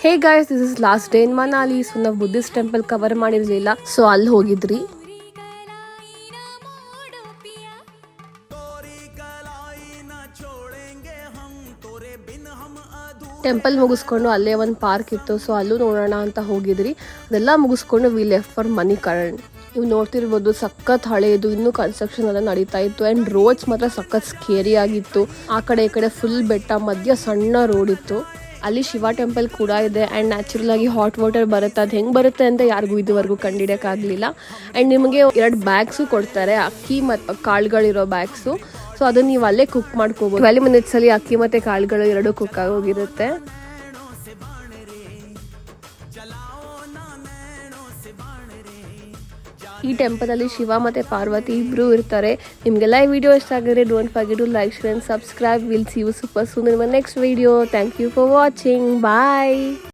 Hey guys, this is last day in Manali. So ನಾವು Buddhist temple cover ಮಾಡಿರಲಿಲ್ಲ, so ಅಲ್ಲಿ ಹೋಗಿದ್ರಿ. ಟೆಂಪಲ್ ಮುಗಿಸ್ಕೊಂಡು ಅಲ್ಲೇ ಒಂದು ಪಾರ್ಕ್ ಇತ್ತು, ಸೊ ಅಲ್ಲೂ ನೋಡೋಣ ಅಂತ ಹೋಗಿದ್ರಿ. ಅದೆಲ್ಲ ಮುಗಿಸ್ಕೊಂಡು ವಿ ಲೆಫ್ಟ್ ಫಾರ್ ಮಣಿಕರಣ್. ನೀವು ನೋಡ್ತಿರ್ಬೋದು, ಸಖತ್ ಹಳೇದು, ಇನ್ನೂ ಕನ್ಸ್ಟ್ರಕ್ಷನ್ ಎಲ್ಲ ನಡೀತಾ ಇತ್ತು. ಆ್ಯಂಡ್ ರೋಡ್ಸ್ ಮಾತ್ರ ಸಖತ್ ಸ್ಕೇರಿ ಆಗಿತ್ತು. ಆ ಕಡೆ ಈ ಕಡೆ ಫುಲ್ ಬೆಟ್ಟ, ಮಧ್ಯ ಸಣ್ಣ ರೋಡ್ ಇತ್ತು. ಅಲ್ಲಿ ಶಿವ ಟೆಂಪಲ್ ಕೂಡ ಇದೆ. ಆ್ಯಂಡ್ ನ್ಯಾಚುರಲ್ ಆಗಿ ಹಾಟ್ ವಾಟರ್ ಬರುತ್ತೆ. ಅದು ಹೆಂಗೆ ಬರುತ್ತೆ ಅಂತ ಯಾರಿಗೂ ಇದುವರೆಗೂ ಕಂಡಿಡಿಯೋಕ್ಕಾಗಲಿಲ್ಲ. ಆ್ಯಂಡ್ ನಿಮಗೆ 2 ಬ್ಯಾಗ್ಸು ಕೊಡ್ತಾರೆ, ಅಕ್ಕಿ ಮತ್ತು ಕಾಳುಗಳಿರೋ ಬ್ಯಾಗ್ಸು. ಸೊ ಅದನ್ನು ನೀವು ಅಲ್ಲೇ ಕುಕ್ ಮಾಡ್ಕೋಬೋದು. 12 ಮಿನಿಟ್ಸಲ್ಲಿ ಅಕ್ಕಿ ಮತ್ತು ಕಾಳುಗಳು 2 ಕುಕ್ ಆಗೋಗಿರುತ್ತೆ. ಈ ಟೆಂಪಲಲ್ಲಿ ಶಿವ ಮತ್ತು ಪಾರ್ವತಿ ಇಬ್ಬರು ಇರ್ತಾರೆ. ನಿಮಗೆಲ್ಲ ಈ ವಿಡಿಯೋ ಇಷ್ಟ ಆಗಿದ್ರೆ don't forget to like, share and subscribe. Will see you super soon in my next video. Thank you for watching. Bye.